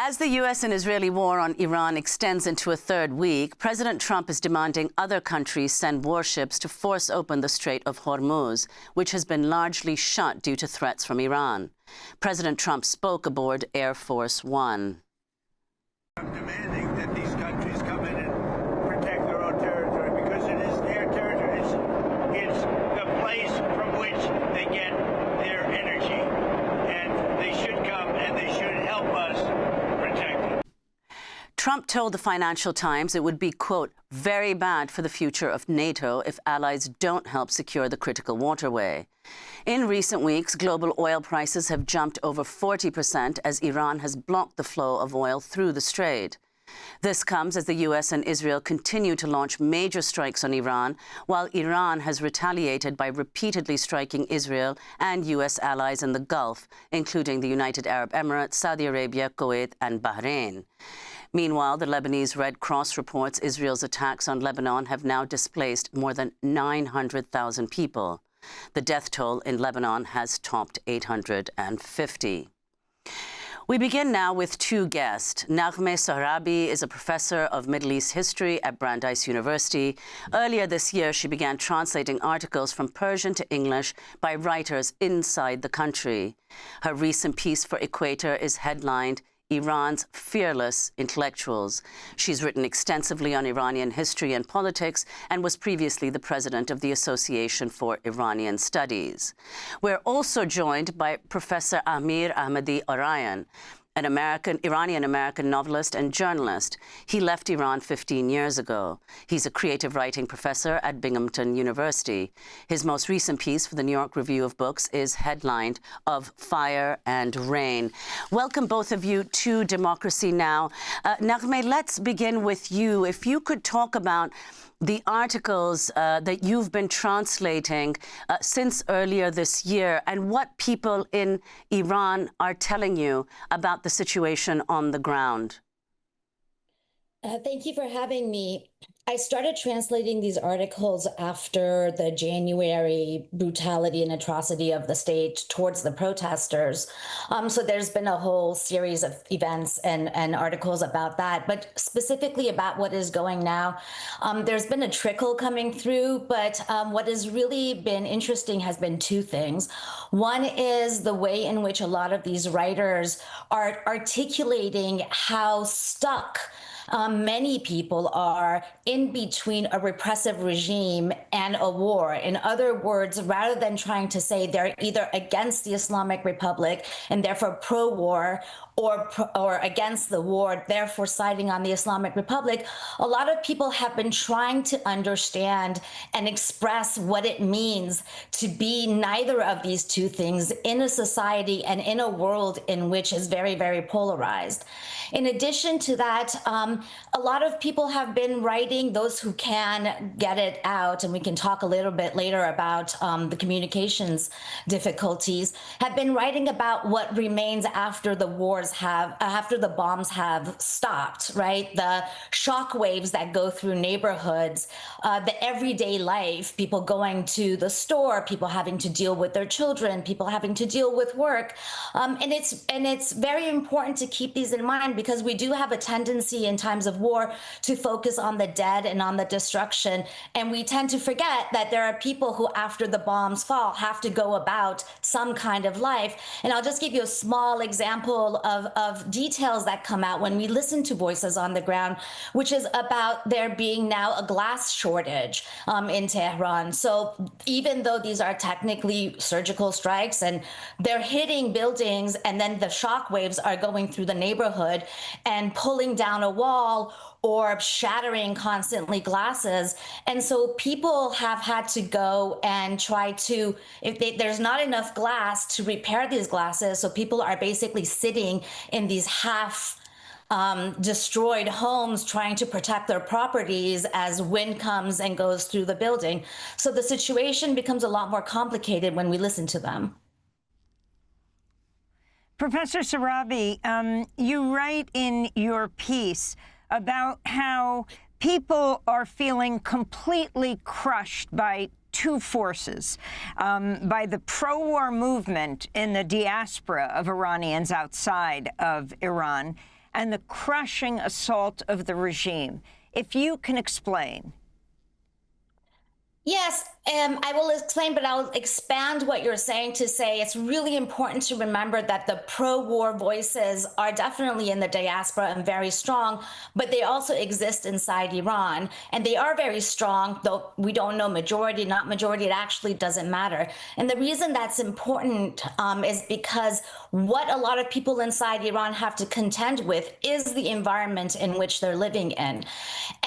As the U.S. and Israeli war on Iran extends into a third week, President Trump is demanding other countries send warships to force open the Strait of Hormuz, which has been largely shut due to threats from Iran. President Trump spoke aboard Air Force One. I'm demanding that these countries come in and protect their own territory because it is their territory. It's the place from which they get their energy, and they should come and they should help us protect it. Trump told the Financial Times it would be, quote, very bad for the future of NATO if allies don't help secure the critical waterway. In recent weeks, global oil prices have jumped over 40% as Iran has blocked the flow of oil through the strait. This comes as the U.S. and Israel continue to launch major strikes on Iran, while Iran has retaliated by repeatedly striking Israel and U.S. allies in the Gulf, including the United Arab Emirates, Saudi Arabia, Kuwait and Bahrain. Meanwhile, the Lebanese Red Cross reports Israel's attacks on Lebanon have now displaced more than 900,000 people. The death toll in Lebanon has topped 850. We begin now with two guests. Naghmeh Sohrabi is a professor of Middle East history at Brandeis University. Earlier this year, she began translating articles from Persian to English by writers inside the country. Her recent piece for Equator is headlined Iran's Fearless Intellectuals. She's written extensively on Iranian history and politics and was previously the president of the Association for Iranian Studies. We're also joined by Professor Amir Ahmadi Orion, an Iranian-American novelist and journalist. He left Iran 15 years ago. He's a creative writing professor at Binghamton University. His most recent piece for the New York Review of Books is headlined Of Fire and Rain. Welcome, both of you, to Democracy Now! Naghmeh, let's begin with you. If you could talk about the articles that you've been translating since earlier this year and what people in Iran are telling you about the situation on the ground. Thank you for having me. I started translating these articles after the January brutality and atrocity of the state towards the protesters. So there's been a whole series of events and articles about that, but specifically about what is going now. There's been a trickle coming through, but what has really been interesting has been two things. One is the way in which a lot of these writers are articulating how stuck many people are in between a repressive regime and a war. In other words, rather than trying to say they're either against the Islamic Republic and therefore pro-war or against the war, therefore siding on the Islamic Republic, a lot of people have been trying to understand and express what it means to be neither of these two things in a society and in a world in which is very, very polarized. In addition to that, a lot of people have been writing, those who can get it out, and we can talk a little bit later about the communications difficulties, have been writing about what remains after the wars after the bombs have stopped, right? The shock waves that go through neighborhoods, the everyday life, people going to the store, people having to deal with their children, people having to deal with work. And it's very important to keep these in mind because we do have a tendency in times of war to focus on the dead and on the destruction. And we tend to forget that there are people who, after the bombs fall, have to go about some kind of life. And I'll just give you a small example of details that come out when we listen to voices on the ground, which is about there being now a glass shortage in Tehran. So even though these are technically surgical strikes and they're hitting buildings and then the shock waves are going through the neighborhood and pulling down a wall or shattering constantly glasses. And so people have had to go and try to, there's not enough glass to repair these glasses, so people are basically sitting in these half destroyed homes trying to protect their properties as wind comes and goes through the building. So the situation becomes a lot more complicated when we listen to them. Professor Sohrabi, you write in your piece about how people are feeling completely crushed by two forces, by the pro-war movement in the diaspora of Iranians outside of Iran and the crushing assault of the regime. If you can explain. Yes, I will explain, but I'll expand what you're saying to say it's really important to remember that the pro-war voices are definitely in the diaspora and very strong, but they also exist inside Iran, and they are very strong, though we don't know majority, not majority, it actually doesn't matter. And the reason that's important is because what a lot of people inside Iran have to contend with is the environment in which they're living in.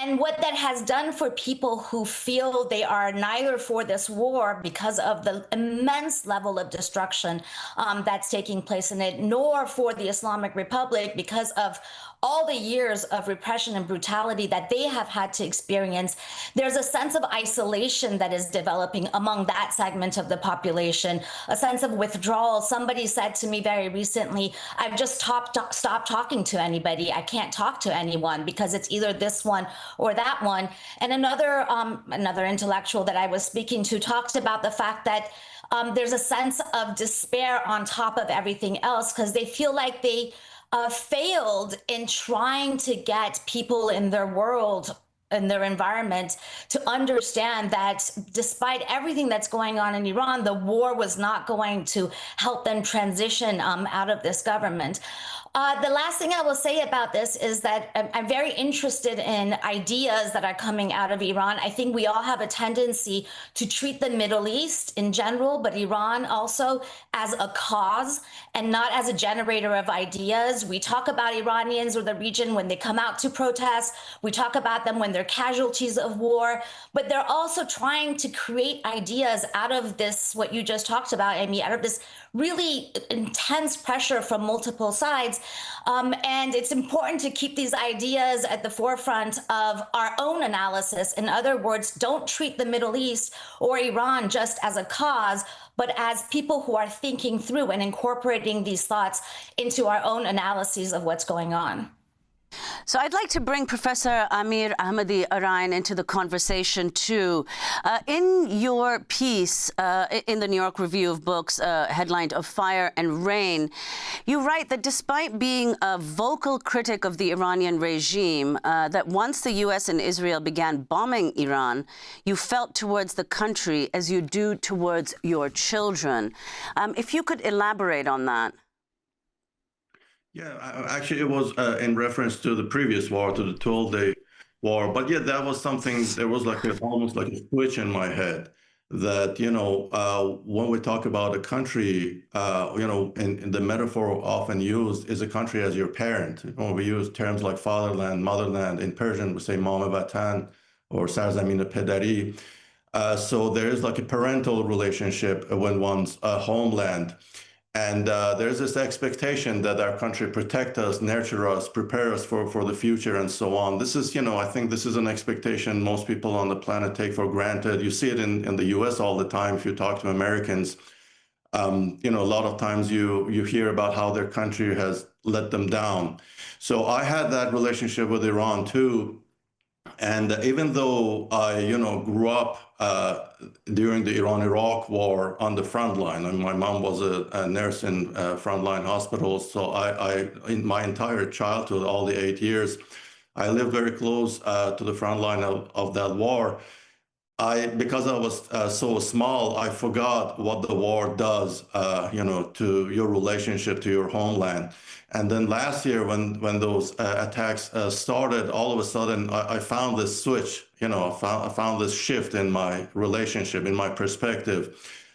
And what that has done for people who feel they are neither for this war because of the immense level of destruction that's taking place in it, nor for the Islamic Republic because of all the years of repression and brutality that they have had to experience. There's a sense of isolation that is developing among that segment of the population, a sense of withdrawal. Somebody said to me very recently, I've just stopped talking to anybody. I can't talk to anyone because it's either this one or that one. And another intellectual that I was speaking to talked about the fact that there's a sense of despair on top of everything else because they feel like they failed in trying to get people in their world, in their environment, to understand that despite everything that's going on in Iran, the war was not going to help them transition out of this government. The last thing I will say about this is that I'm very interested in ideas that are coming out of Iran. I think we all have a tendency to treat the Middle East in general, but Iran also, as a cause and not as a generator of ideas. We talk about Iranians or the region when they come out to protest. We talk about them when they're casualties of war, but they're also trying to create ideas out of this, what you just talked about, Amy, out of this really intense pressure from multiple sides. And it's important to keep these ideas at the forefront of our own analysis. In other words, don't treat the Middle East or Iran just as a cause, but as people who are thinking through and incorporating these thoughts into our own analyses of what's going on. So I'd like to bring Professor Amir Ahmadi-Arain into the conversation, too. In your piece in the New York Review of Books, headlined Of Fire and Rain, you write that despite being a vocal critic of the Iranian regime, that once the U.S. and Israel began bombing Iran, you felt towards the country as you do towards your children. If you could elaborate on that. Yeah, actually, it was in reference to the previous war, to the 12-day war. But yeah, that was something, there was like almost like a switch in my head that, when we talk about a country, in the metaphor often used is a country as your parent. When we use terms like fatherland, motherland, in Persian, we say mam vatan or sarzamin pedari. So there is like a parental relationship when one's homeland. And there's this expectation that our country protect us, nurture us, prepare us for the future, and so on. This is, I think this is an expectation most people on the planet take for granted. You see it in the U.S. all the time. If you talk to Americans, a lot of times you hear about how their country has let them down. So I had that relationship with Iran too. And even though I, grew up during the Iran-Iraq war on the front line, and my mom was a nurse in frontline hospitals, so I, in my entire childhood, all the 8 years, I lived very close to the front line of that war. Because I was so small, I forgot what the war does, to your relationship to your homeland. And then last year, when those attacks started, all of a sudden, I found this switch, I found this shift in my relationship, in my perspective,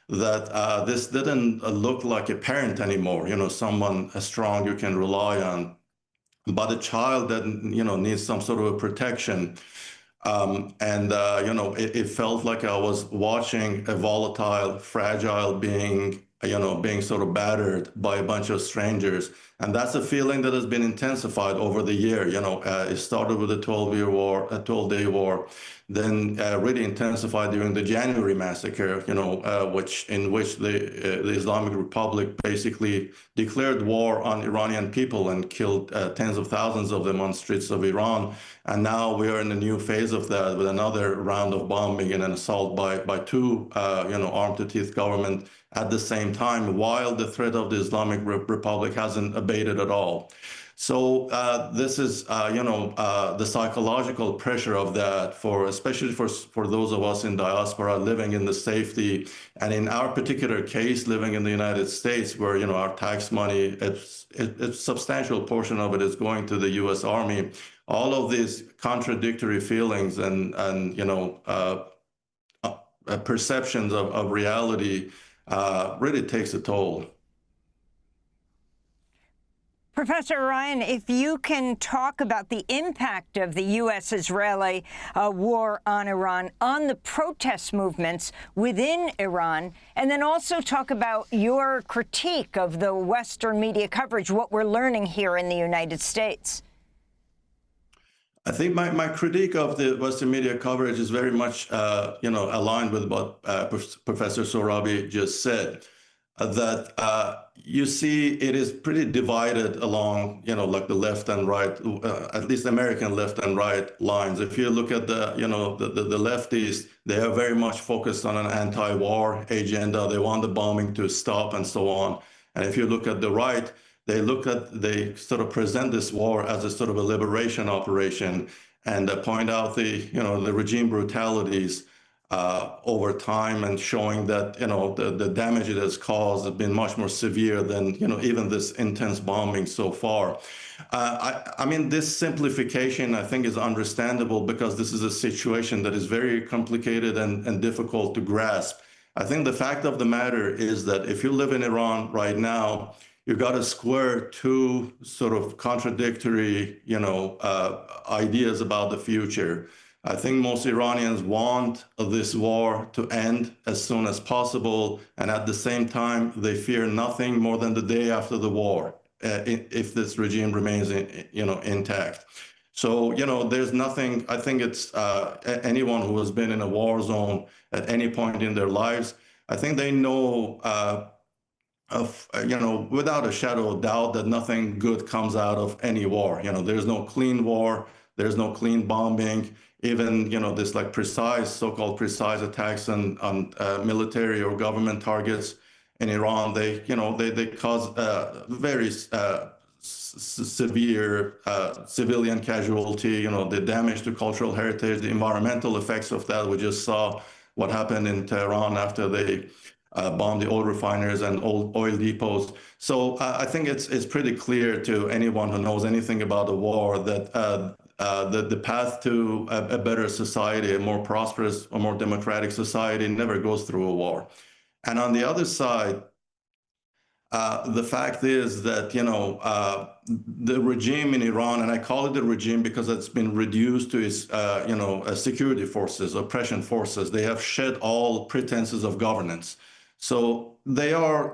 that this didn't look like a parent anymore, someone strong you can rely on, but a child that, needs some sort of a protection. It felt like I was watching a volatile, fragile being, being sort of battered by a bunch of strangers. And that's a feeling that has been intensified over the year. It started with the 12-day war, then really intensified during the January massacre, in which the Islamic Republic basically declared war on Iranian people and killed tens of thousands of them on streets of Iran. And now we are in a new phase of that with another round of bombing and an assault by two, armed-to-teeth government at the same time, while the threat of the Islamic Republic hasn't abated at all. So this is, the psychological pressure of that, especially for those of us in diaspora living in the safety, and in our particular case, living in the United States, where our tax money, a substantial portion of it is going to the U.S. Army. All of these contradictory feelings and perceptions of reality really takes a toll. Professor Ryan, if you can talk about the impact of the U.S.-Israeli war on Iran, on the protest movements within Iran, and then also talk about your critique of the Western media coverage, what we're learning here in the United States. I think my critique of the Western media coverage is very much, aligned with what Professor Sorabi just said. That you see it is pretty divided along, like the left and right, at least American left and right lines. If you look at the lefties, they are very much focused on an anti-war agenda. They want the bombing to stop and so on. And if you look at the right, they sort of present this war as a sort of a liberation operation, and point out the regime brutalities over time, and showing that the damage it has caused has been much more severe than even this intense bombing so far. I mean, this simplification I think is understandable, because this is a situation that is very complicated and difficult to grasp. I think the fact of the matter is that if you live in Iran right now, you've got to square two sort of contradictory, ideas about the future. I think most Iranians want this war to end as soon as possible, and at the same time, they fear nothing more than the day after the war, if this regime remains, intact. So, there's nothing. I think it's anyone who has been in a war zone at any point in their lives, I think they know. Without a shadow of doubt, that nothing good comes out of any war. There's no clean war. There's no clean bombing. Even, this like so-called precise attacks on military or government targets in Iran, they cause very severe civilian casualty. The damage to cultural heritage, the environmental effects of that. We just saw what happened in Tehran after they bombed the oil refineries and oil depots. So I think it's pretty clear to anyone who knows anything about the war that the path to a better society, a more prosperous, a more democratic society, never goes through a war. And on the other side, the fact is that, the regime in Iran, and I call it the regime because it's been reduced to its, security forces, oppression forces. They have shed all pretenses of governance. So they are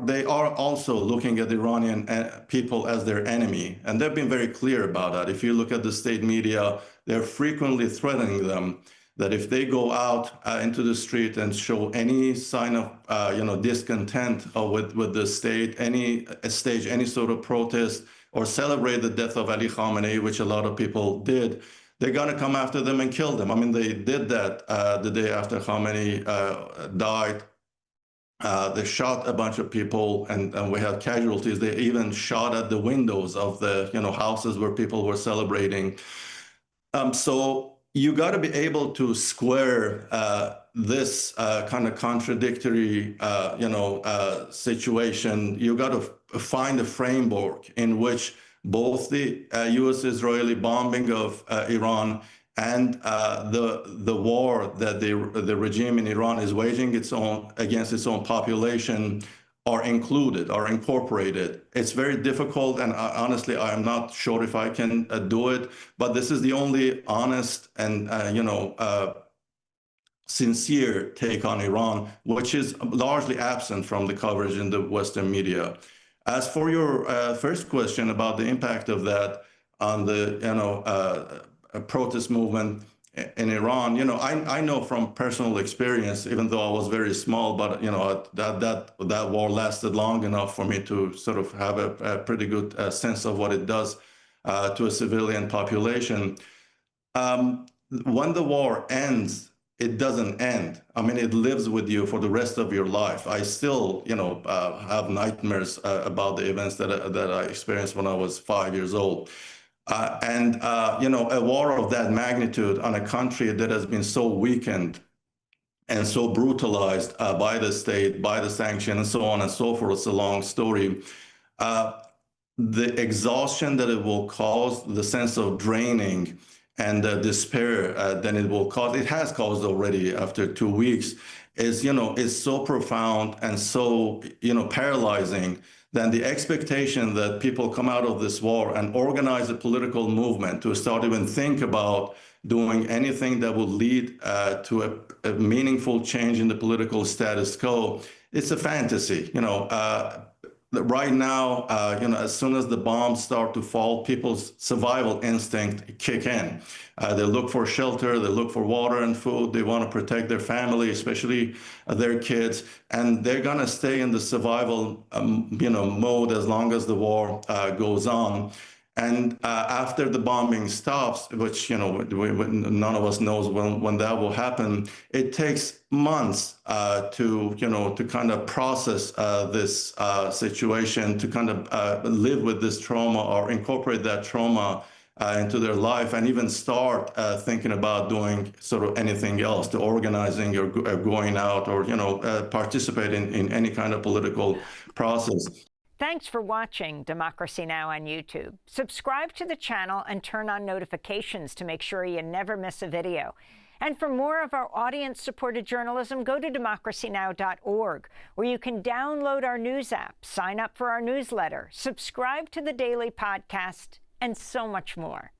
also looking at the Iranian people as their enemy, and they've been very clear about that. If you look at the state media, they're frequently threatening them that if they go out into the street and show any sign of discontent with the state, stage any sort of protest or celebrate the death of Ali Khamenei, which a lot of people did, they're going to come after them and kill them. I mean, they did that the day after Khamenei died. They shot a bunch of people, and we had casualties. They even shot at the windows of the houses where people were celebrating. So you got to be able to square this kind of contradictory situation. You got to find a framework in which both the U.S.-Israeli bombing of Iran and the war that the regime in Iran is waging against its own population are included, are incorporated. It's very difficult, and honestly, I am not sure if I can do it. But this is the only honest and sincere take on Iran, which is largely absent from the coverage in the Western media. As for your first question about the impact of that on the protest movement in Iran, I know from personal experience, even though I was very small, but that war lasted long enough for me to sort of have a pretty good sense of what it does to a civilian population. When the war ends, it doesn't end. I mean, it lives with you for the rest of your life. I still, have nightmares about the events that I experienced when I was 5 years old. A war of that magnitude on a country that has been so weakened and so brutalized by the state, by the sanction, and so on and so forth. It's a long story. The exhaustion that it will cause, the sense of draining and despair that it will cause, it has caused already after 2 weeks, is so profound and so, paralyzing. Then the expectation that people come out of this war and organize a political movement to start even think about doing anything that will lead to a meaningful change in the political status quo, it's a fantasy. Right now, as soon as the bombs start to fall, people's survival instinct kick in. They look for shelter, they look for water and food, they want to protect their family, especially their kids, and they're going to stay in the survival, mode as long as the war goes on. And after the bombing stops, which none of us knows when that will happen, it takes months to kind of process this situation, to kind of live with this trauma or incorporate that trauma into their life, and even start thinking about doing sort of anything else, to organizing or going out or participating in any kind of political process. Thanks for watching Democracy Now! On YouTube. Subscribe to the channel and turn on notifications to make sure you never miss a video. And for more of our audience-supported journalism, go to democracynow.org, where you can download our news app, sign up for our newsletter, subscribe to the daily podcast, and so much more.